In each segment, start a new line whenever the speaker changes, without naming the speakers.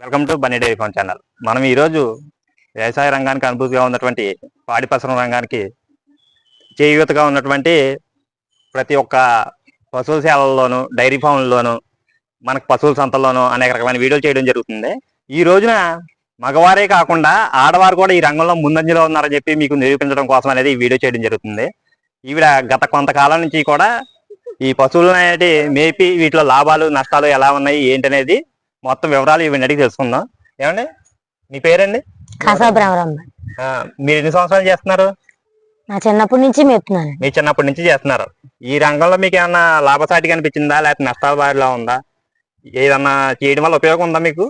Welcome to Bunny dairy farm channel. మనం ఈరోజు వ్యవసాయ రంగానికి అనుభూతిగా ఉన్నటువంటి పాడి పశువుల రంగానికి చేయూతగా ఉన్నటువంటి ప్రతి ఒక్క పశువుల సేవల్లోనూ డైరీ ఫామ్లలోనూ మనకు పశువుల సంతల్లోనూ అనేక రకమైన వీడియోలు చేయడం జరుగుతుంది. ఈ రోజున మగవారే కాకుండా ఆడవారు కూడా ఈ రంగంలో ముందంజలో ఉన్నారని చెప్పి మీకు నిరూపించడం కోసం అనేది ఈ వీడియో చేయడం జరుగుతుంది. ఈవిడ గత కొంతకాలం నుంచి కూడా ఈ పశువులు అనేది మేపి వీటిలో లాభాలు నష్టాలు ఎలా ఉన్నాయి ఏంటనేది మొత్తం వివరాలు ఇవన్నీ అడిగి తెలుసుకుందాం. ఏమండి మీ పేరండి? మీరు ఎన్ని సంవత్సరాలు చేస్తున్నారు?
నా చిన్నప్పటి నుంచి మేపుతున్నాను.
మీ చిన్నప్పటి నుంచి చేస్తున్నారు. ఈ రంగంలో మీకు ఏమన్నా లాభసాటిగా అనిపించిందా లేకపోతే నష్టాల బారిలో ఉందా? ఏదన్నా చేయడం వల్ల ఉపయోగం ఉందా మీకు?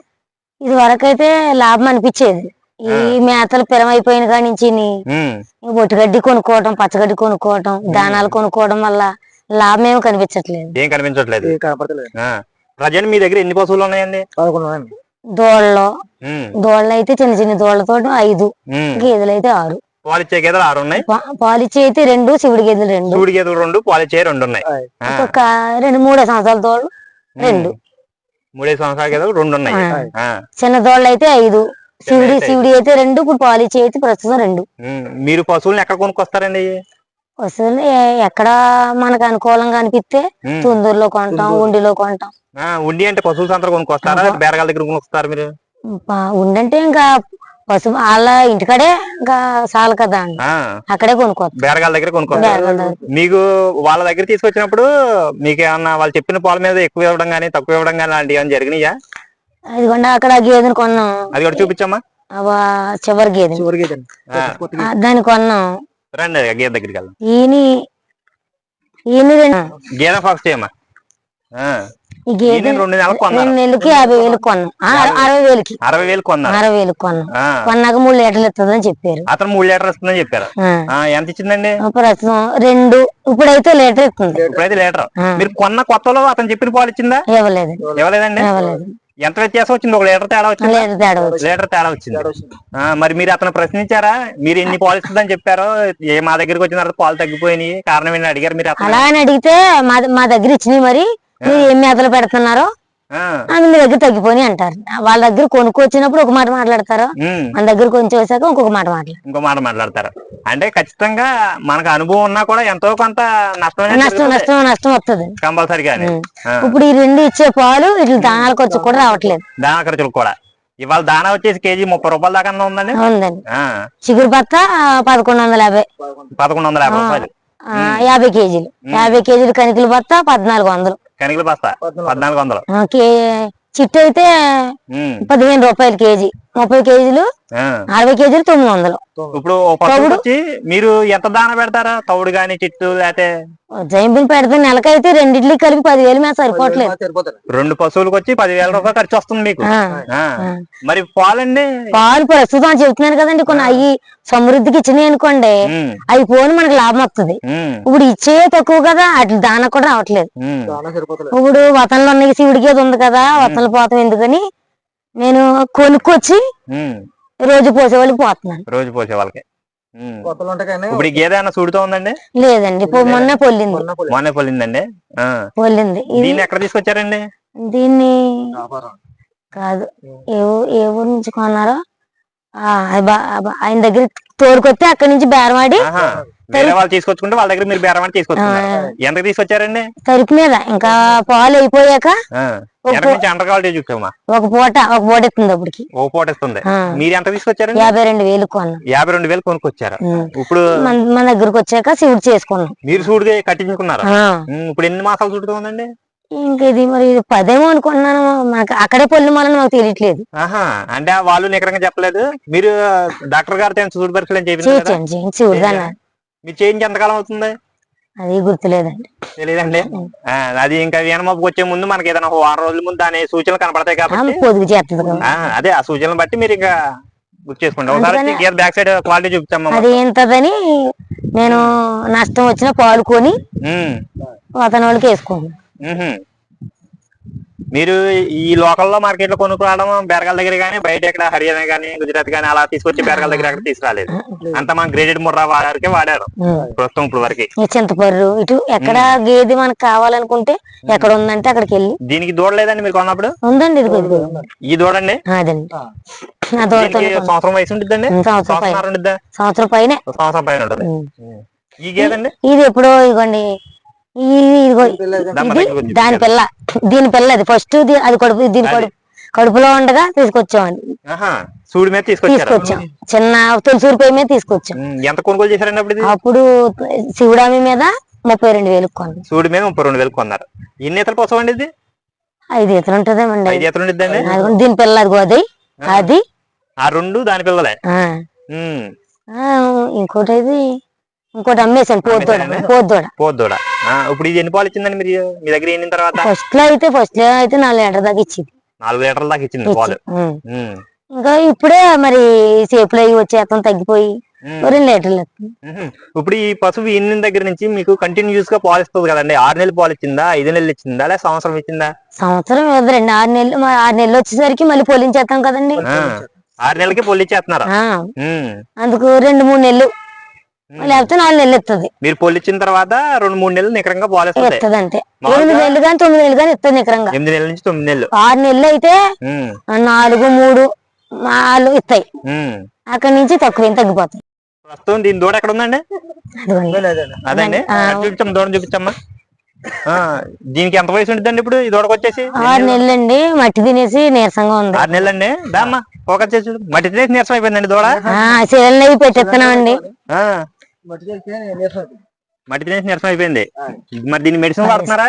ఇది వరకు అయితే లాభం అనిపించేది. ఈ మేతలు పిరమైపోయిన కాడి నుంచి బొట్టుగడ్డి కొనుక్కోవటం, పచ్చగడ్డి కొనుక్కోవటం, దానాలు కొనుక్కోవడం వల్ల లాభం ఏమి కనిపించట్లేదు.
ఏం కనిపించట్లేదు. ప్రజెంట్ మీ దగ్గర ఎన్ని పశువులు ఉన్నాయండి?
దోళ్ళు అయితే చిన్న చిన్న దోళ్లతో 5, గేదెలు అయితే 6.
పాలిచ్చే గేదెలు 6 ఉన్నాయి.
పాలిచ్చే అయితే 2, శివుడి గేదెలు 2.
శివుడి గేదెలు 2, పాలిచ్చే 2 ఉన్నాయి.
ఒక 2-3 సంవత్సరాల దోళ్ళు 2.
3 సంవత్సరాల గేదెలు 2 ఉన్నాయి.
చిన్న దోళ్ళు అయితే 5, శివుడి అయితే 2, ఇప్పుడు పాలిచ్చే అయితే ప్రస్తుతం 2.
మీరు పశువులను ఎక్కడ కొనుక్కొస్తారండి?
పశువులు ఎక్కడ మనకు అనుకూలంగా అనిపిస్తే తుందూరులో కొంటాం, ఉండిలో కొంటాం.
ఉండి అంటే పశువుల సంతలో కొనుక్కొస్తారా? బేరగాల దగ్గర కొనుక్కొస్తారు మీరు?
ఉండంటే ఇంకా పశువు వాళ్ళ ఇంటికాడే ఇంకా చాలు కదా అండి, అక్కడే కొనుక్కోవచ్చు.
బేరగాల దగ్గర కొనుక్కోస్తారు. మీకు వాళ్ళ దగ్గర తీసుకొచ్చినప్పుడు మీకు ఏమన్నా వాళ్ళు చెప్పిన పాల మీద ఎక్కువ ఇవ్వడం గానీ తక్కువ ఇవ్వడం గానీ అలాంటివి ఏమైనా జరిగినాయా?
అదిగోండి అక్కడ గేదెని కొన్నాం.
అది కూడా చూపించమ్మా.
చివరి గేదె దాన్ని కొన్నాం.
రండి గేదె దగ్గరికి వెళ్దాం. గేదె ఫాక్స్ చేయమ్మా.
ఈ గేదె 2 నెలలకి 50,000 కొన్నాం. 60,000 కొన్నాం. కొన్నాక 3 లీటర్లు ఇస్తుందని చెప్పారు.
అతను 3 లీటర్లు ఇస్తుందని చెప్పారు. ఎంత ఇచ్చిందండి?
ప్రస్తుతం 2, ఇప్పుడైతే లీటర్ ఇస్తుంది.
ఇప్పుడైతే లీటర్. మీరు కొన్న కొత్తలో అతను చెప్పిన పాలు ఇచ్చిందా? ఇవ్వలేదండి. ఎంత వ్యత్యాసం వచ్చింది? 1 లీటర్ తేడా వచ్చింది. లీటర్ తేడా వచ్చింది. మరి మీరు అతను ప్రశ్నించారా? మీరు ఎన్ని పాలు ఇస్తుందని చెప్పారో, మా దగ్గరికి వచ్చిన తర్వాత పాలు తగ్గిపోయినాయి కారణం ఏంటి అడిగారు మీరు?
అలా అని అడిగితే మా దగ్గర ఇచ్చినాయి, మరి మీరు ఏం మేతలు పెడుతున్నారో మీ దగ్గర తగ్గిపోయి అంటారు. వాళ్ళ దగ్గర కొనుక్కొచ్చినప్పుడు ఒక మాట మాట్లాడతారు, మన దగ్గర కొంచెం వచ్చాక ఇంకో మాట
మాట్లాడతారు. అంటే ఖచ్చితంగా మనకు అనుభవం ఉన్నా కూడా ఎంతో కొంత
నష్టం వస్తుంది
కంపల్సరిగా.
ఇప్పుడు ఈ 2 ఇచ్చే పాలు ఇట్లా దానాల ఖర్చు కూడా రావట్లేదు.
దానా ఖర్చులు కూడా ఇవాళ దానా వచ్చేసి కేజీ 30 రూపాయల దాకా ఉందండి.
చిగురు బత్త 1150.
1150 రూపాయలు.
50 కేజీలు. 50 కేజీలు కనికల బత్త 1400.
కనికల బస్తా 1400.
చిట్టు అయితే 15 రూపాయలు కేజీ. 30 కేజీలు 60 కేజీలు 900.
ఇప్పుడు వచ్చి మీరు ఎంత దాన పెడతారా? తౌడు గాని చిట్టు లేతే
జైంపుని పెడితే నెలకైతే 2 కలిపి 10,000 మీద సరిపోవట్లేదు.
2 పశువులకు వచ్చి 10,000 రూపాయలు ఖర్చు వస్తుంది మీకు. మరి పాలండి?
పాలు ప్రస్తుతం చెబుతున్నాను కదండి, కొన్ని అవి సమృద్ధికి ఇచ్చినాయి అనుకోండి, అవి పోని మనకు లాభం వస్తుంది. ఇప్పుడు ఇచ్చే తక్కువ కదా, అట్లా దాన కూడా రావట్లేదు. ఇప్పుడు వతనలో ఉన్న శివుడికి ఏది ఉంది కదా, వతనలు పోతాం ఎందుకని నేను కొనుక్కొచ్చి రోజు పోసే వాళ్ళకి పోతున్నాను.
రోజు పోసే వాళ్ళకి. ఇప్పుడు ఈ గేదె ఏమన్నా సూడుతో ఉందండి?
లేదండి, మొన్నే
పొల్లిందండి.
పొల్లింది.
దీన్ని ఎక్కడ తీసుకొచ్చారండి?
దీన్ని కాదు, ఏ ఊరు నుంచి కొన్నారో ఆయన దగ్గర తోడుకొస్తే అక్కడి నుంచి బేరమాడి
వాళ్ళు తీసుకొచ్చుకుంటే వాళ్ళ దగ్గర మీరు బేరమాడి తీసుకొచ్చుకున్నారు. ఎంత తీసుకొచ్చారండి?
తరుపు మీద ఇంకా పాలు అయిపోయాక ఒక పూట ఇస్తుంది. అప్పటికి
ఒక పూట ఇస్తుంది. మీరు ఎంత తీసుకొచ్చారు?
52,000 కొన్నాం.
52,000 కొనుక్కొచ్చారు. ఇప్పుడు
మన దగ్గరకు వచ్చాక శివుడు చేసుకున్నాం.
మీరు సూడుగా కట్టించుకున్నారు. ఇప్పుడు ఎన్ని మాసాలు చుడుతూ ఉందండి?
ఇంక ఇది మరి 10 అనుకున్నాను. మాకు అక్కడే పొల్లి మనని మాకు తెలియట్లేదు.
అంటే వాళ్ళు నికరంగా చెప్పలేదు. మీరు డాక్టర్ గారితో సూడు పరీక్షలు
చేయించాను.
మీరు చేయించి ఎంతకాలం అవుతుంది?
అది గుర్తులేదండి.
తెలియదండి. అది ఇంకా వీనమోపుకి వచ్చే ముందు మనకి ఏదైనా 1 వారం రోజుల ముందు దాని సూచనలు కనపడతాయి కాబట్టి
పొదుగు చేస్తుంది.
అదే ఆ సూచనలు బట్టి మీరు ఇంకా గుర్తు చేసుకుంటాం. ఒకసారి బ్యాక్ సైడ్ క్వాలిటీ చూపించాము.
అది ఏంటని నేను నష్టం వచ్చిన పాలు కొని అతని వాళ్ళకి వేసుకున్నాను.
మీరు ఈ లోకల్లో మార్కెట్ లో కొనుక్కోవడం బేరగాల దగ్గర కానీ బయట ఎక్కడ హర్యానా కానీ గుజరాత్ కానీ అలా తీసుకొచ్చి బేరగాల దగ్గర అక్కడ తీసుకురాలేదు. అంత మన గ్రేడెడ్ ముర్రా వాడారికే వాడారు ప్రస్తుతం ఇప్పుడు వరకు.
చింతపర్రు ఇటు ఎక్కడ గేదె మనకు కావాలనుకుంటే ఎక్కడ ఉందంటే అక్కడికి వెళ్ళి.
దీనికి దూడ లేదండి మీరు కొన్నప్పుడు?
ఉందండి ఇది
ఈ దూడండి.
అదండి
సంవత్సరం వయసు ఉంటుందండి.
సంవత్సరం పైన
ఉంటుంది. ఈ గేదండి
ఇది ఎప్పుడో ఇదిగోండి దాని పిల్ల దీని పిల్ల అది ఫస్ట్ అది కడుపు దీని కడుపులో ఉండగా తీసుకొచ్చామండి.
సూడి మీద
తీసుకొచ్చాం చిన్న తులసూరు పై మీద తీసుకొచ్చాం.
ఎంత కొనుగోలు చేశారండి
అప్పుడు శివుడామి మీద 32,000 కొన్నాం.
సూడి మీద 32,000 కొన్నారు. ఎన్ని ఈతలు పోసామండి ఇది?
5 ఈతలు ఉంటదేమండి.
5 ఈతలు ఉండిద్దండి.
దీని పిల్ల అది అది
ఆ రెండు దాని పిల్లలే.
ఇంకోటి ఇంకోటి అమ్మేసాను పోద్దోడ.
ఇప్పుడు ఇది ఎన్ని పాలు ఇచ్చిందండి మీరు మీ దగ్గర ఎన్ని తర్వాత?
ఫస్ట్ లో అయితే 4 లీటర్ దాకా ఇచ్చింది.
4 లీటర్ల దాకా ఇచ్చింది పాలు.
ఇంకా ఇప్పుడే మరి సేపులు అవి వచ్చేస్తాం తగ్గిపోయి 2 లీటర్లు.
ఇప్పుడు ఈ పశువు ఇన్ని దగ్గర నుంచి మీకు కంటిన్యూస్ గా పాలు ఇస్తుంది కదండి. 6 నెలలు పాలు ఇచ్చిందా, 5 నెలలు ఇచ్చిందా, లేదా సంవత్సరం ఇచ్చిందా?
సంవత్సరం ఇవ్వదండి. 6 నెలలు 6 నెలలు వచ్చేసరికి మళ్ళీ పొలించేస్తాం కదండి.
6 నెలలకి పొలిచ్చేస్తున్నారు.
అందుకు 2-3 నెలలు లేకపోతే 4 నెలలు ఇస్తుంది.
మీరు పొలిచ్చిన తర్వాత 2-3 నెలలు నికరంగా పాలు
ఇస్తుంది అంతే. 8 నెలలు కానీ 9 నెలలు కానీ ఇస్తుంది నికరంగా.
8 నెలల నుంచి 9 నెలలు.
6 నెలలు అయితే 4-3 ఇస్తాయి. అక్కడి నుంచి తక్కువ తగ్గిపోతాయి.
ప్రస్తుతం దీని దూడ ఎక్కడ ఉందండి? అదండి చూపించమ్మా, దూడ చూపించమ్మా. దీనికి ఎంత వయసు ఉంటుందండి ఇప్పుడు ఈ దూడకు వచ్చేసి?
6 నెలలు అండి. మట్టి తినేసి నీరసంగా ఉంది.
6 నెలలు అండి. దామ్మా ఫోకస్ చేసి మట్టి తినేసి నీరసం అయిపోయిందండి దూడ.
చీరలు అవి పెట్టేస్తున్నామండి.
మట్టి తినేసి నీరసం అయిపోయింది. మరి దీన్ని మెడిసిన్ వాడుతున్నారా?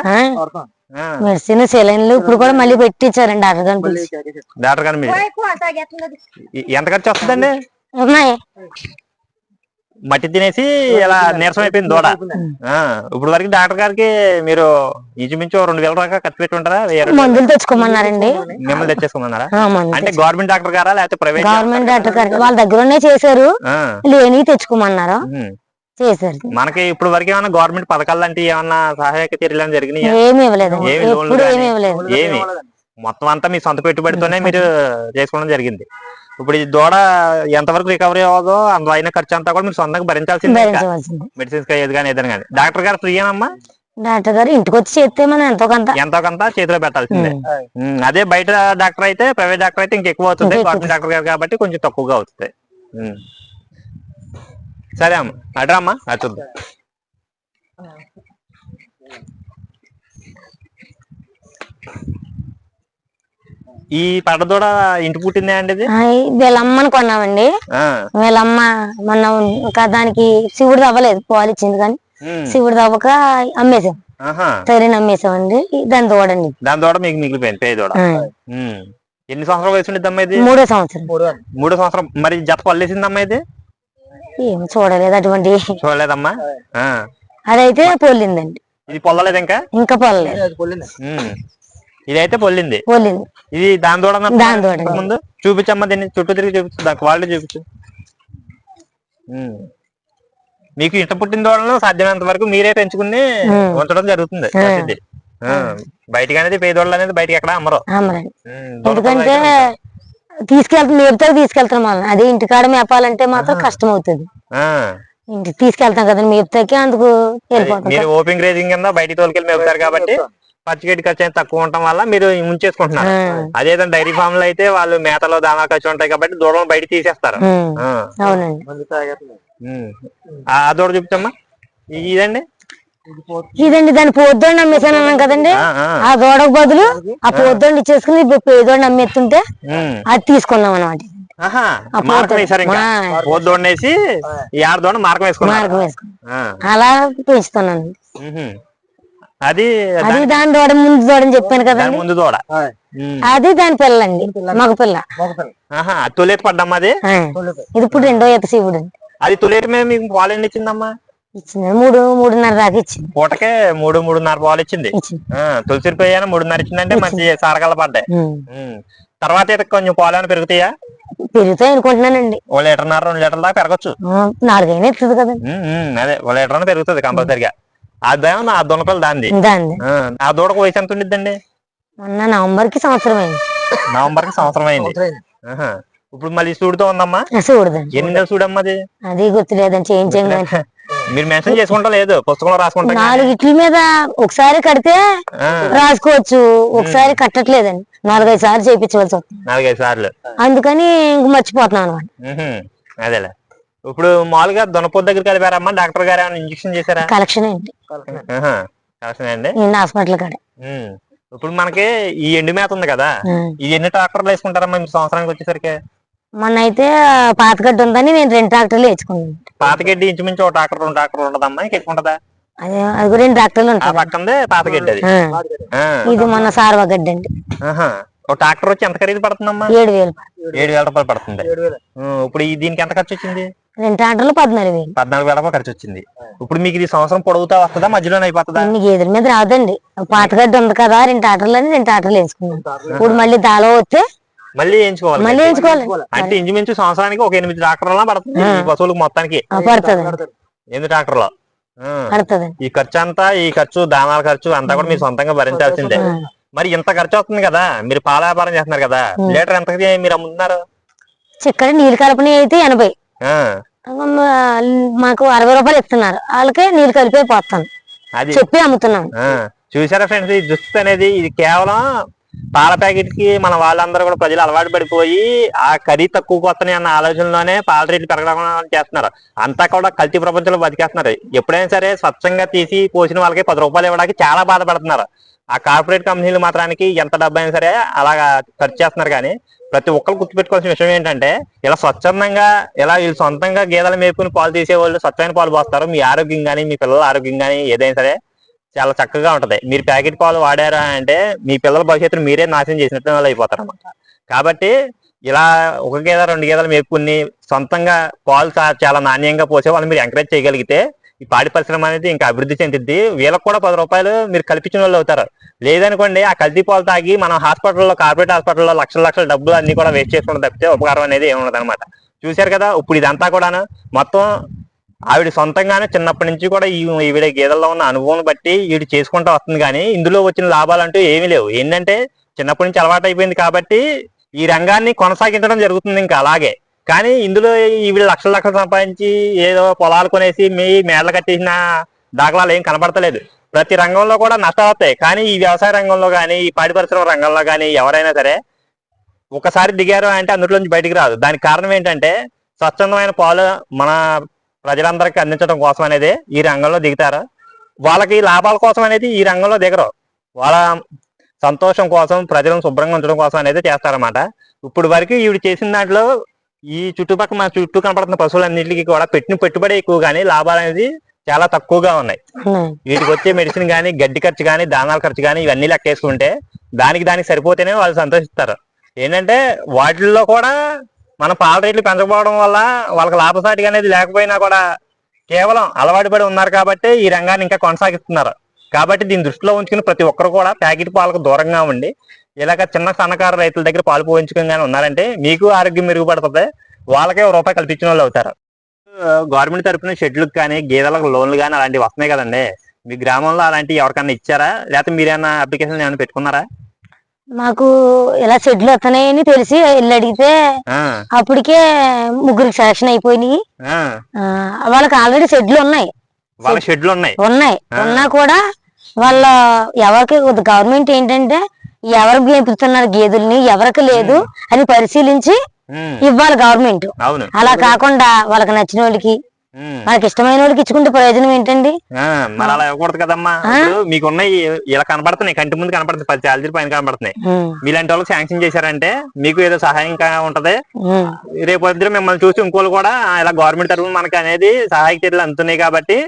మెడిసిన్ సెలైన్లు ఇప్పుడు కూడా మళ్ళీ పెట్టించారండి
డాక్టర్ గారు. మీరు ఎంత ఖర్చు వస్తుందండి? మట్టి తినేసి ఇలా నీరసం అయిపోయింది దూడ. ఇప్పుడు వరకు డాక్టర్ గారికి మీరు ఇంచుమించు 2,000 దాకా ఖర్చు పెట్టి ఉంటారా?
మందులు తెచ్చుకోమన్నారండి.
మిమ్మల్ని తెచ్చేసుకోమన్నారా? అంటే గవర్నమెంట్ డాక్టర్ గారా లేకపోతే ప్రైవేట్?
గవర్నమెంట్ డాక్టర్ గారు వాళ్ళ దగ్గరనే చేశారు. లేని తెచ్చుకోమన్నారు, చేశారు.
మనకి ఇప్పుడు వరకు ఏమన్నా గవర్నమెంట్ పథకాలు లాంటి ఏమన్నా సహాయక చర్యలు జరిగినాయి?
ఏమి ఇవ్వలేదు.
ఏమి మొత్తం అంతా మీ సొంత పెట్టుబడితోనే మీరు చేసుకోవడం జరిగింది. ఇప్పుడు ఈ దూడ ఎంతవరకు రికవరీ అవ్వదో అందులో అయిన ఖర్చు అంతా కూడా మీరు సొంతంగా భరించాల్సిందే. మెడిసిన్స్ అయ్యేది కానీ ఏదైనా కానీ. డాక్టర్ గారు ఫ్రీ ఏనమ్మా?
డాక్టర్ గారు ఇంటికి వచ్చి చేస్తే మనం ఎంతో కొంత
చేతిలో పెట్టాల్సిందే. అదే బయట డాక్టర్ అయితే, ప్రైవేట్ డాక్టర్ అయితే ఇంకెక్కువ అవుతుంది. గవర్నమెంట్ డాక్టర్ గారు కాబట్టి కొంచెం తక్కువగా అవుతుంది. సరే అమ్మా, అడ్రా అమ్మా, చూద్దాం. ఈ పడదూడ ఇంటి పుట్టిందే అండి?
వీళ్ళమ్మని కొన్నామండి. వీళ్ళమ్మ మొన్న ఇంకా దానికి శివుడు అవ్వలేదు, పాలు ఇచ్చింది కానీ శివుడు అవ్వక అమ్మేసాం. సరైన అమ్మేసామండి. దాని దూడండి.
దాని దూడ మీకు మిగిలిపోయింది పేద దూడ. ఎన్ని సంవత్సరాలు వయసు ఉండేది అమ్మా ఇది?
3వ సంవత్సరం.
3వ సంవత్సరం. మరి జత పల్లేసింది అమ్మా ఇది?
ఏం చూడలేదు, అటువంటి
చూడలేదమ్మా.
అదైతే పొల్లిందండి.
ఇది పొల్లలేదు ఇంకా
పొల్లలేదు.
ఇదైతే పొల్లింది. ఇది దాని దూడ ముందు చూపించమ్మా, దీన్ని చుట్టూ తిరిగి చూపించు, దాని క్వాలిటీ చూపించు. మీకు ఇంట పుట్టిన దూడలను సాధ్యమైనంత వరకు మీరే పెంచుకుని ఉంచడం జరుగుతుంది. బయటకి అనేది పేదోళ్ళు అనేది బయటకి ఎక్కడ అమ్మరు.
ఎందుకంటే తీసుకెళ్తాం మనం. అదే ఇంటికాడ మేపాలంటే మాత్రం కష్టం అవుతుంది. ఇంటికి తీసుకెళ్తాం కదండి మేపుతాకి, అందుకు
మీరు ఓపెన్ గ్రేజింగ్ కింద బయటికి తోలుకెళ్ళి మేపుతారు కాబట్టి పచ్చిగడ్డి ఖర్చు అయితే తక్కువ ఉండటం వల్ల మీరు ముంచేసుకుంటున్నారు. అదేదో డైరీ ఫామ్ లో అయితే వాళ్ళు మేతలో దానా ఖర్చు ఉంటాయి కాబట్టి దూడలను బయట తీసేస్తారు. ఆ దూడ చూపించమ్మా.
ఇదండి దాని పోద్దోండి అమ్మేసాను అన్నాం కదండి. ఆ దూడకు బదులు ఆ పోద్దోండి ఇచ్చేసుకుని పేదోండి అమ్మేస్తుంటే అది తీసుకున్నాం అనమాట.
మార్గం వేసుకున్నాం.
అలా పెంచుతున్నాను.
అది
దాని దూడ ముందు దూడని చెప్పాను కదా,
ముందు దూడ.
అది దాని పిల్లండి, మగ పిల్ల.
తొలేత పడ్డమ్మా అది?
ఇది ఇప్పుడు 2వ ఈత శివుడు.
అది తొలేత మీద మీకు పాలు ఎన్ని ఇచ్చిందమ్మా?
ఇచ్చింది 3-3.5 దాకా ఇచ్చింది.
పూటకే 3-3.5 పాలు ఇచ్చింది. తొలిసిరిపోయాను 3.5 ఇచ్చిందంటే మంచి సారగల పడ్డాయి. తర్వాత కొంచెం పాలు ఏమైనా పెరుగుతాయా?
పెరుగుతాయి అనుకుంటున్నానండి.
1 లీటర్న్నర 2 లీటర్ల దాకా పెరగచ్చు.
4 అయినా ఇస్తుంది కదండి.
అదే 1 లీటర్ పెరుగుతుంది కంపల్సరిగా. అదేమో ఆ దొనకలు దాంది. ఆ దూడకు వయసు ఎంత ఉండిద్దండి?
మొన్న నవంబర్ కి సంవత్సరం అయింది.
నవంబర్ కి సంవత్సరం అయింది. ఇప్పుడు మళ్ళీ సూడుతో ఉందమ్మా.
చూడదండి.
ఎన్ని నెలలు సూడమ్మా అది?
అది గుర్తులేదండి, చేయించాం.
మీరు మెన్షన్ చేసుకుంటా లేదు, పుస్తకంలో రాసుకుంటా.
4 ఇట్ల మీద ఒకసారి కడితే రాసుకోవచ్చు, ఒకసారి కట్టట్లేదండి. 4-5 సార్లు చేయించవలసి వస్తుంది.
4-5 సార్లు.
అందుకని ఇంక మర్చిపోతున్నాం అనమాట.
అదేలే. ఇప్పుడు మామూలుగా దొనపొద్దు దగ్గర కలిపారమ్మా, డాక్టర్ గారు ఏమైనా ఇంజక్షన్ చేశారా?
కలెక్షన్ అండి.
కలెక్షన్ అండి
హాస్పిటల్ కాడ.
ఇప్పుడు మనకి ఈ ఎండు మేత ఉంది కదా, ఇది ఎన్ని ట్రాక్టర్లు వేసుకుంటారమ్మా మీరు సంవత్సరానికి వచ్చేసరికి?
మొన్న అయితే పాతగడ్డి ఉందని నేను 2 ట్రాక్టర్లు వేసుకున్నాను.
పాతగడ్డి ఇంచుమించు 1 ట్రాక్టర్ 2 ట్రాక్టర్లు ఉంటదమ్మా, ఇంక ఎక్కువ ఉంటదా?
అది 2 ట్రాక్టర్లు ఉంటాయి.
పక్కనే పాతగడ్డి అది.
ఇది మొన్న సార్వ గడ్డి అండి.
ఒక ట్రాక్టర్ వచ్చి ఎంత ఖరీదు పడుతుందమ్మా? 7,000 రూపాయలు పడుతుంది. ఇప్పుడు దీనికి ఎంత ఖర్చు వచ్చింది?
2 ట్రాక్టర్లు 14,000
రూపాయలు ఖర్చు వచ్చింది. ఇప్పుడు మీకు ఇది సంవత్సరం పొడుగుతా వస్తుందా, మధ్యలోనే అయిపోతుందా?
గేదెల మీద రాదండి, పాతగడ్డి ఉంది కదా, 2 ట్రాక్టర్లు అని 2 ట్రాక్టర్లు వేసుకున్నాను. ఇప్పుడు మళ్ళీ దాలో వస్తే మళ్ళీ వేయించుకోవాలి.
అంటే ఇంచుమించు సంవత్సరానికి ఒక 8 ట్రాక్టర్లా పడుతుంది ఈ పశువులకు మొత్తానికి.
పడుతుంది
8 ట్రాక్టర్లు.
పడుతుంది.
ఈ ఖర్చు అంతా, ఈ ఖర్చు దానాల ఖర్చు అంతా కూడా మీరు సొంతంగా భరించాల్సిందే. మరి ఇంత ఖర్చు వస్తుంది కదా, మీరు పాల వ్యాపారం చేస్తున్నారు కదా, లీటర్ ఎంత మీరు అమ్ముతున్నారు?
చిక్కడ నీళ్ళు కలపని అయితే 80, మాకు 60 రూపాయలు ఇస్తున్నారు. వాళ్ళకే నీళ్ళు కలిపే పోతాను, అది చెప్పి అమ్ముతున్నాను.
చూసారా ఫ్రెండ్స్, ఈ దుస్థితి అనేది ఇది కేవలం పాల ప్యాకెట్ కి మన వాళ్ళందరూ కూడా ప్రజలు అలవాటు పడిపోయి ఆ ఖరీదు తక్కువకి వస్తున్నాయి అన్న ఆలోచనలోనే పాల రేట్లు పెరగడం చేస్తున్నారు. అంతా కూడా కల్తీ ప్రపంచంలో బతికేస్తున్నారు. ఎప్పుడైనా సరే స్వచ్ఛంగా తీసి పోసిన వాళ్ళకి 10 రూపాయలు ఇవ్వడానికి చాలా బాధపడుతున్నారు. ఆ కార్పొరేట్ కంపెనీలు మాత్రానికి ఎంత డబ్బు అయినా సరే అలాగా ఖర్చు చేస్తున్నారు. కానీ ప్రతి ఒక్కరు గుర్తుపెట్టుకోవాల్సిన విషయం ఏంటంటే, ఇలా స్వచ్ఛందంగా ఇలా వీళ్ళు సొంతంగా గేదెలు మేపుకుని పాలు తీసేవాళ్ళు స్వచ్ఛమైన పాలు పోస్తారు. మీ ఆరోగ్యం కానీ మీ పిల్లల ఆరోగ్యం కానీ ఏదైనా సరే చాలా చక్కగా ఉంటది. మీరు ప్యాకెట్ పాలు వాడారా అంటే మీ పిల్లల భవిష్యత్తును మీరే నాశనం చేసినట్టు వాళ్ళు అయిపోతారు అన్నమాట. కాబట్టి ఇలా 1 గేదె 2 గేదెలు మేపుకుని సొంతంగా పాలు చాలా నాణ్యంగా పోసే వాళ్ళు మీరు ఎంకరేజ్ చేయగలిగితే ఈ పాడి పరిశ్రమ అనేది ఇంకా అభివృద్ధి చెందిద్ది. వీళ్ళకి కూడా 10 రూపాయలు మీరు కల్పించిన వాళ్ళు అవుతారు. లేదనుకోండి ఆ కల్తీ పాలు తాగి మనం హాస్పిటల్లో, కార్పొరేట్ హాస్పిటల్లో లక్షల డబ్బులు అన్ని కూడా వేస్ట్ చేసుకుంటూ తప్పితే ఉపకారం అనేది ఏముండదు అనమాట. చూశారు కదా, ఇప్పుడు ఇదంతా కూడాను మొత్తం ఆవిడ సొంతంగానే చిన్నప్పటి నుంచి కూడా ఈవిడ గేదెల్లో ఉన్న అనుభవం బట్టి ఈవిడ చేసుకుంటూ వస్తుంది. కానీ ఇందులో వచ్చిన లాభాలు అంటూ ఏమీ లేవు. ఏంటంటే చిన్నప్పటి నుంచి అలవాటు అయిపోయింది కాబట్టి ఈ రంగాన్ని కొనసాగించడం జరుగుతుంది ఇంకా అలాగే. కానీ ఇందులో ఈవిడ లక్షలు సంపాదించి ఏదో పొలాలు కొనేసి మీ మేడలు కట్టేసిన దాఖలాలు ఏం కనబడతలేదు. ప్రతి రంగంలో కూడా నష్టాలు వస్తాయి. కానీ ఈ వ్యవసాయ రంగంలో కానీ ఈ పాడి పరిశ్రమ రంగంలో కానీ ఎవరైనా సరే ఒకసారి దిగారు అంటే అందులోంచి బయటికి రాదు. దానికి కారణం ఏంటంటే స్వచ్ఛందమైన పాలు మన ప్రజలందరికీ అందించడం కోసం అనేది ఈ రంగంలో దిగుతారు. వాళ్ళకి లాభాల కోసం అనేది ఈ రంగంలో దిగరు. వాళ్ళ సంతోషం కోసం, ప్రజలను శుభ్రంగా ఉంచడం కోసం అనేది చేస్తారన్నమాట. ఇప్పుడు వరకు ఈవిడ చేసిన దాంట్లో ఈ చుట్టుపక్కల మన చుట్టూ కనపడుతున్న పశువులన్నింటికి కూడా పెట్టిన పెట్టుబడి ఎక్కువ, కానీ లాభాలు అనేది చాలా తక్కువగా ఉన్నాయి. వీటికి వచ్చే మెడిసిన్ కానీ, గడ్డి ఖర్చు కానీ, దానాల ఖర్చు కానీ ఇవన్నీ లెక్కేసుకుంటే దానికి సరిపోతేనే వాళ్ళు సంతోషిస్తారు. ఏంటంటే వాటిల్లో కూడా మన పాల రేట్లు పెంచకపోవడం వల్ల వాళ్ళకి లాభసాటి అనేది లేకపోయినా కూడా కేవలం అలవాటు పడి ఉన్నారు కాబట్టి ఈ రంగాన్ని ఇంకా కొనసాగిస్తున్నారు. కాబట్టి దీన్ని దృష్టిలో ఉంచుకుని ప్రతి ఒక్కరు కూడా ప్యాకెట్ పాలకు దూరంగా ఉండి ఇలాగ చిన్న సన్నకారు రైతుల దగ్గర పాలు పోయించుకోగానే ఉన్నారంటే మీకు ఆరోగ్యం మెరుగుపడుతుంది, వాళ్ళకే ₹1 కల్పించిన వాళ్ళు అవుతారు. గవర్నమెంట్ తరఫున షెడ్లకు కానీ, గేదెలకు లోన్లు కానీ అలాంటివి వస్తున్నాయి కదండి. మీ గ్రామంలో అలాంటివి ఎవరికన్నా ఇచ్చారా, లేకపోతే మీరేమన్నా అప్లికేషన్ ఏమైనా పెట్టుకున్నారా?
మాకు ఇలా షెడ్లు వస్తున్నాయని తెలిసి వెళ్ళి అడిగితే అప్పటికే 3 సెలక్షన్ అయిపోయినాయి. వాళ్ళకి ఆల్రెడీ షెడ్లు ఉన్నాయి. ఉన్నా కూడా వాళ్ళ ఎవరికి గవర్నమెంట్ ఏంటంటే ఎవరు మేపుతున్నారు గేదెల్ని, ఎవరికి లేదు అని పరిశీలించి ఇవ్వాలి గవర్నమెంట్. అలా కాకుండా వాళ్ళకి నచ్చిన వాళ్ళకి, మనకి ఇష్టమైన వాళ్ళకి ఇచ్చుకుంటే ప్రయోజనం ఏంటండి?
మరి అలా ఇవ్వకూడదు కదమ్మా. మీకున్నాయి ఇలా కనపడుతున్నాయి, కంటి ముందు కనపడుతుంది, 10 శాలరీ పైన కనపడుతున్నాయి. మీలాంటి వాళ్ళకి శాంక్షన్ చేశారంటే మీకు ఏదో సహాయంగా ఉంటది. రేపు ఇద్దరు మిమ్మల్ని చూసి ఇంకోళ్ళు కూడా ఇలా గవర్నమెంట్ తరఫున మనకి అనేది సహాయక చర్యలు అందుతున్నాయి కాబట్టి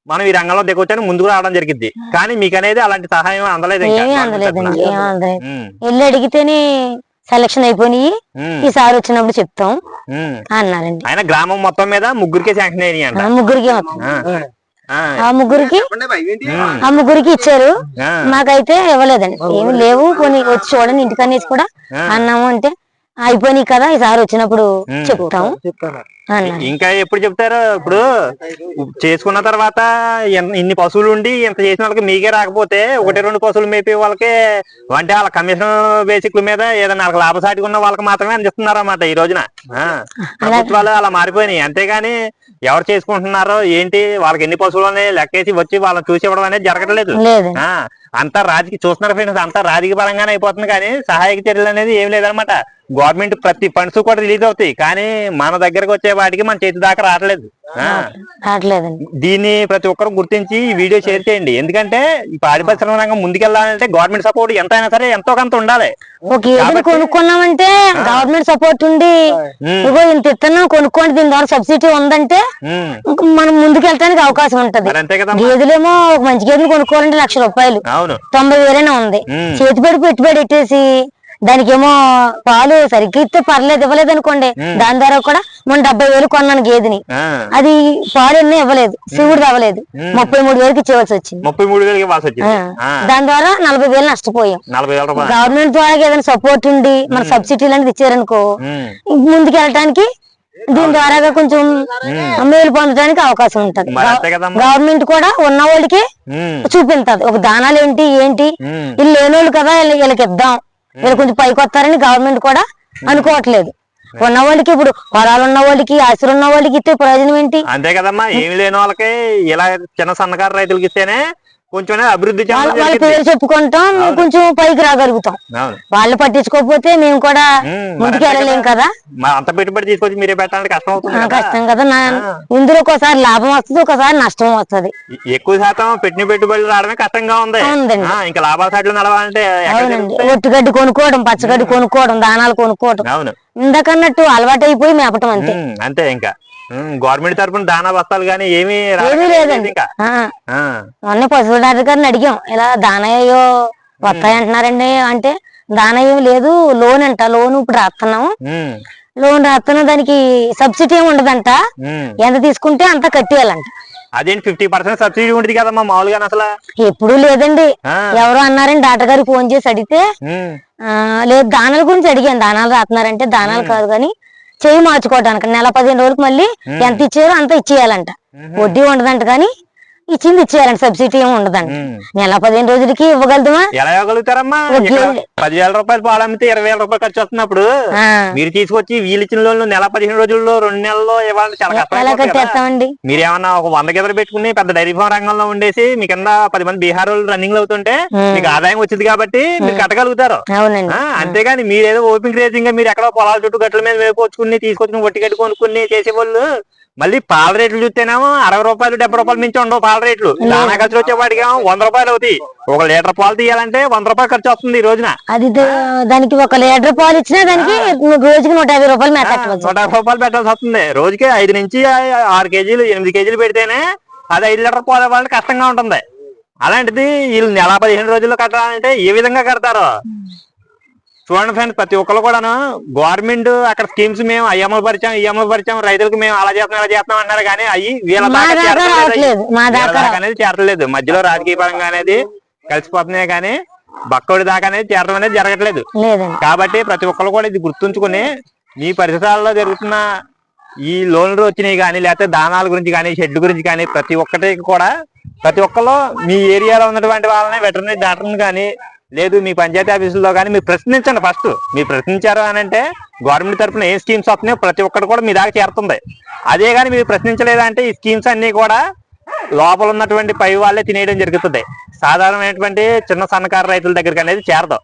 మనం ఈ రంగంలో దిగొచ్చని ముందుకు రావడం జరిగింది. కానీ మీకు అనేది అలాంటి సహాయం అందలేదు.
వెళ్ళి అడిగితేనే సెలక్షన్ అయిపోయి ఈసారి వచ్చినప్పుడు చెప్తాం అన్నారండి.
ఆయన గ్రామం మొత్తం మీద 3కే శాంక్షన్ అయినాయి.
3కి ఆ ముగ్గురికి ఇచ్చారు, మాకైతే ఇవ్వలేదండి. ఏమి లేవు, కొన్ని వచ్చి చూడండి ఇంటికనేసి కూడా అన్నాము అంటే అయిపోయినాయి కదా ఈసారి వచ్చినప్పుడు చెప్తాం
ఇంకా ఎప్పుడు చెప్తారు? ఇప్పుడు చేసుకున్న తర్వాత ఇన్ని పశువులు ఉండి ఇంత చేసిన వాళ్ళకి మీకే రాకపోతే 1-2 పశువులు మేపే వాళ్ళకి అంటే వాళ్ళ కమిషన్ బేసిక్ల మీద ఏదైనా వాళ్ళకి లాభసాటిగా ఉన్న వాళ్ళకి మాత్రమే అందిస్తున్నారు అన్నమాట ఈ రోజున. ప్రభుత్వాలు అలా మారిపోయినాయి. అంతేగాని ఎవరు చేసుకుంటున్నారో ఏంటి, వాళ్ళకి ఎన్ని పశువులు లెక్కేసి వచ్చి వాళ్ళని చూసి ఇవ్వడం అనేది జరగట్లేదు. అంతా రాజకీయ చూస్తున్నారు ఫ్రెండ్స్, అంతా రాజకీయ పరంగానే అయిపోతుంది కానీ సహాయక చర్యలు అనేది ఏం లేదనమాట. గవర్నమెంట్ ప్రతి ఫండ్స్ కూడా రిలీజ్ అవుతాయి కానీ మన దగ్గరకు వచ్చే వాటికి మన చేతి దాకా రావట్లేదు. దీన్ని ప్రతి ఒక్కరు గుర్తించి ఈ వీడియో షేర్ చేయండి. ఎందుకంటే ఈ పాడి పరిశ్రమ రంగం ముందుకెళ్లాలంటే గవర్నమెంట్ సపోర్ట్ ఎంతైనా సరే ఎంతో కొంత ఉండాలి.
కొనుక్కున్నామంటే గవర్నమెంట్ సపోర్ట్ ఉండి ఇంత ఇత్తనం కొనుక్కోండి దీని ద్వారా సబ్సిడీ ఉందంటే మనం ముందుకెళ్ళడానికి అవకాశం ఉంటది. గేదెలేమో ఒక మంచి గేదెలు కొనుక్కోవాలంటే ₹1,00,000 90,000 ఉంది. చేతి పెట్టుబడి పెట్టేసి దానికేమో పాలు సరిగ్గా ఇస్తే పర్లేదు, ఇవ్వలేదు అనుకోండి దాని ద్వారా కూడా మొన్న 70,000 కొన్నాను గేదెని, అది పాలు ఎన్నో ఇవ్వలేదు, శివుడు అవ్వలేదు, 33,000 ఇచ్చేవాల్సి వచ్చింది. దాని ద్వారా 40,000 నష్టపోయాం. గవర్నమెంట్ ద్వారా ఏదైనా సపోర్ట్ ఉండి మన సబ్సిడీలు అనేది ఇచ్చారనుకో ముందుకు వెళ్ళటానికి దీని ద్వారా కొంచెం మేలు పొందడానికి అవకాశం ఉంటది. గవర్నమెంట్ కూడా ఉన్న వాళ్ళకి చూపించదు ఒక దానాలు ఏంటి వీళ్ళు లేనోళ్ళు కదా వీళ్ళకి ఇద్దాం, వీళ్ళు కొంచెం పైకి వస్తారని గవర్నమెంట్ కూడా అనుకోవట్లేదు. ఉన్న వాళ్ళకి ఇప్పుడు పొలాలు ఉన్న వాళ్ళకి ఆస్తులు ఉన్న వాళ్ళకి ఇస్తే ప్రయోజనం ఏంటి?
అంతే కదమ్మా, ఏమి లేని వాళ్ళకి ఇలా చిన్న సన్నకారు రైతులకి ఇస్తేనే కొంచెం అభివృద్ధి
వాళ్ళ పేరు చెప్పుకుంటాం, కొంచెం పైకి రాగలుగుతాం. వాళ్ళు పట్టించుకోకపోతే మేము కూడా ముందుకు వెళ్ళలేం కదా.
అంత పెట్టుబడి తీసుకొచ్చి మీరే పెట్టాలంటే కష్టం అవుతుంది,
కష్టం కదా. ఇందులో ఒకసారి లాభం వస్తుంది, ఒకసారి నష్టం వస్తుంది.
ఎక్కువ శాతం పెట్టిన పెట్టుబడులు రావడమే కష్టంగా ఉంది. ఇంకా లాభాల సైడ్లు నడవాలంటే
ఒట్టుగడ్డి కొనుక్కోవడం, పచ్చగడ్డి కొనుక్కోవడం, దానాలు కొనుక్కోవడం, ఇందాకన్నట్టు అలవాటు అయిపోయి మేపటం అంతే.
అంతే ఇంకా గవర్నమెంట్ తరఫున దానా బస్తాలు గానీ ఏమీ
లేదండి. మొన్న పశువుల డాక్టర్ గారిని అడిగాం, ఇలా దానయ్యో వస్తాయంటున్నారండి అంటే దానా ఏమి లేదు, లోన్ అంట, లోన్ ఇప్పుడు రాస్తున్నాము, లోన్ రాస్తున్నా దానికి సబ్సిడీ ఏమి ఉండదంట, ఎంత తీసుకుంటే అంత కట్టేయాలంట.
అదేంటి 50% సబ్సిడీ ఉంటుంది కదమ్మా మామూలుగా? అసలు
ఎప్పుడు లేదండి. ఎవరో అన్నారని డాక్టర్ గారికి ఫోన్ చేసి అడిగితే లేదు, దానాల గురించి అడిగాను, దానాలు రాస్తున్నారంటే దానాలు కాదు కానీ చేయి మార్చుకోవడానికి నెల 15 రోజులకు మళ్ళీ ఎంత ఇచ్చారో అంత ఇచ్చేయాలంట, వడ్డీ ఉండదంట కానీ ఇచ్చింది ఇచ్చేయాలంట, సబ్సిడీ ఏమి ఉండదంట. నెల 15 రోజులకి ఇవ్వగలుగుతామా?
ఎలా ఇవ్వగలుగుతారమ్మా? 10,000 రూపాయలు పాలు అమ్మితే 20,000 రూపాయలు ఖర్చు వస్తున్నప్పుడు మీరు తీసుకొచ్చి వీళ్ళు ఇచ్చిన లోన్లు నెల 15 రోజుల్లో 2 నెలల్లో ఇవ్వాలంటే చాలా కష్టం. మీరేమన్నా ఒక 100 గేదెలు పెట్టుకుని పెద్ద డైరీ ఫార్మ్ రంగంలో ఉండేసి మీ కింద 10 మంది బీహార్ వాళ్ళు రన్నింగ్ లో అవుతుంటే మీకు ఆదాయం వచ్చింది కాబట్టి మీరు కట్టగలుగుతారు. అంతేగాని మీరేదో ఓపెన్ క్రేజింగ్ గా మీరు ఎక్కడో పొలాల చుట్టూ గట్ల మీద వేపుకొచ్చుకుని తీసుకొచ్చిన ఒట్టి గడ్డి కొనుక్కుని చేసేవాళ్ళు మళ్ళీ పాల రేట్లు చూస్తేనేమో ₹60 ₹70 మించి ఉండవు పాల రేట్లు. దానా ఖర్చులు వచ్చేవాడికి ₹100 అవుతాయి. 1 లీటర్ పాలు తీయాలంటే ₹100 ఖర్చు వస్తుంది ఈ రోజున.
అది దానికి 1 లీటర్ పాలు ఇచ్చినా దానికి రోజుకి ₹150
₹150 పెట్టాల్సి వస్తుంది. రోజుకి 5 నుంచి 6 కేజీలు 8 కేజీలు పెడితేనే అది 5 లీటర్ పాలు ఇవ్వాలంటే కష్టంగా ఉంటుంది. అలాంటిది వీళ్ళు నెల 15 రోజుల్లో కట్టాలంటే ఏ విధంగా కడతారు? చూడండి ఫ్రెండ్స్, ప్రతి ఒక్కరు కూడాను గవర్నమెంట్ అక్కడ స్కీమ్స్ మేము ఈ అమలు పరిచాం రైతులకు మేము అలా చేస్తున్నాం అన్నారు కానీ అవి వీళ్ళ దాకా అనేది చేరట్లేదు. మధ్యలో రాజకీయ పరంగా అనేది కలిసిపోతున్నాయి కానీ బక్కోడి దాకా అనేది చేరడం అనేది జరగట్లేదు. కాబట్టి ప్రతి ఒక్కరు కూడా ఇది గుర్తుంచుకుని మీ పరిసరాల్లో జరుగుతున్న ఈ లోన్లు వచ్చినాయి కానీ లేకపోతే దానాల గురించి కానీ షెడ్ గురించి కానీ ప్రతి ఒక్కరు మీ ఏరియాలో ఉన్నటువంటి వాళ్ళని వెటర్నరీ డాక్టర్ని కానీ లేదు మీ పంచాయతీ ఆఫీసుల్లో కానీ మీరు ప్రశ్నించండి. ఫస్ట్ మీరు ప్రశ్నించారు అని అంటే గవర్నమెంట్ తరఫున ఏ స్కీమ్స్ వస్తున్నాయో ప్రతి ఒక్కటి కూడా మీ దాకా చేరుతుంది. అదే కానీ మీరు ప్రశ్నించలేదంటే ఈ స్కీమ్స్ అన్ని కూడా లోపల ఉన్నటువంటి పై వాళ్ళే తినేయడం జరుగుతుంది. సాధారణమైనటువంటి చిన్న సన్నకారు రైతుల దగ్గరికి అనేది చేరదు.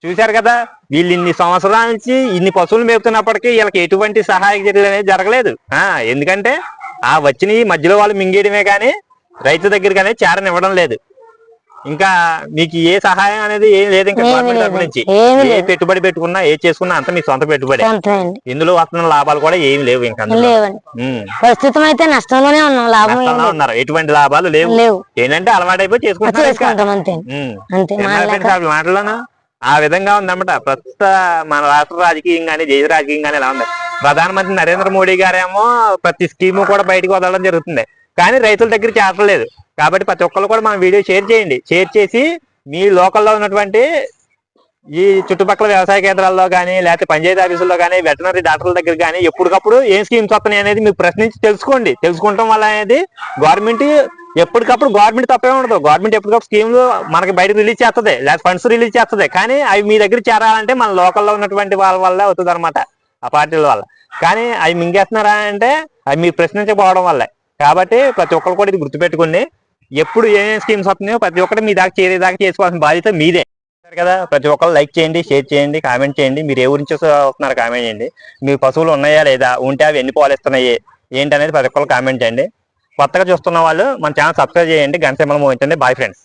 చూశారు కదా, వీళ్ళు ఇన్ని సంవత్సరాల నుంచి ఇన్ని పశువులు మేపుతున్నప్పటికీ వీళ్ళకి ఎటువంటి సహాయక చర్యలు అనేది జరగలేదు. ఎందుకంటే ఆ వచ్చిన మధ్యలో వాళ్ళు మింగేయడమే కానీ రైతు దగ్గరికి అనేది చేరనివ్వడం లేదు. ఇంకా మీకు ఏ సహాయం అనేది ఏం లేదు. ఇంకా గవర్నమెంట్ తరఫు నుంచి ఏ పెట్టుబడి పెట్టుకున్నా ఏ చేసుకున్నా అంత మీ సొంత పెట్టుబడి. ఇందులో వస్తున్న లాభాలు కూడా ఏమి లేవు. ఇంకా
ప్రస్తుతం అయితే నష్టంలోనే ఉన్నాం, లాభం
ఉన్నారు. ఎటువంటి లాభాలు లేవు. ఏంటంటే అలవాటైపోయి చేసుకుంటాం మాటలోనా ఆ విధంగా ఉందన్నమాట. ప్రస్తుత మన రాష్ట్ర రాజకీయం కానీ దేశ రాజకీయం కానీ ఎలా ఉంది. ప్రధానమంత్రి నరేంద్ర మోడీ గారేమో ప్రతి స్కీము కూడా బయటకు వదలడం జరుగుతుంది కానీ రైతుల దగ్గర చేరలేదు. కాబట్టి ప్రతి ఒక్కరు కూడా మన వీడియో షేర్ చేయండి. షేర్ చేసి మీ లోకల్లో ఉన్నటువంటి ఈ చుట్టుపక్కల వ్యవసాయ కేంద్రాల్లో కానీ లేకపోతే పంచాయతీ ఆఫీసుల్లో కానీ వెటనరీ డాక్టర్ల దగ్గర కానీ ఎప్పటికప్పుడు ఏం స్కీమ్స్ వస్తున్నాయి అనేది మీరు ప్రశ్నించి తెలుసుకోండి. తెలుసుకోవడం వల్ల అనేది గవర్నమెంట్ ఎప్పటికప్పుడు గవర్నమెంట్ తప్పే ఉండదు. గవర్నమెంట్ ఎప్పటికప్పుడు స్కీమ్లు మనకి బయటకు రిలీజ్ చేస్తుంది, లేదా ఫండ్స్ రిలీజ్ చేస్తుంది. కానీ అవి మీ దగ్గర చేరాలంటే మన లోకల్లో ఉన్నటువంటి వాళ్ళ వల్ల అవుతుంది అనమాట, ఆ పార్టీల వల్ల. కానీ అవి మింగేస్తున్నారా అంటే అవి మీరు ప్రశ్నించకపోవడం వల్లే. కాబట్టి ప్రతి ఒక్కరు కూడా ఇది గుర్తుపెట్టుకుని ఎప్పుడు ఏమేమి స్కీమ్స్ వస్తున్నాయో ప్రతి ఒక్కటి మీ దాకా చేరేదాకా చేసుకోవాల్సిన బాధ్యత మీదే కదా. ప్రతి ఒక్కరు లైక్ చేయండి, షేర్ చేయండి, కామెంట్ చేయండి. మీరు ఏ ఊరించి వస్తున్నారు కామెంట్ చేయండి. మీ పశువులు ఉన్నాయా లేదా, ఉంటే అవి ఎన్ని పాలు ఇస్తున్నాయి ఏంటి అనేది ప్రతి ఒక్కరు కామెంట్ చేయండి. కొత్తగా చూస్తున్న వాళ్ళు మన ఛానల్ సబ్స్క్రైబ్ చేయండి, గంట సింబల్ మోగించండి. Bye friends.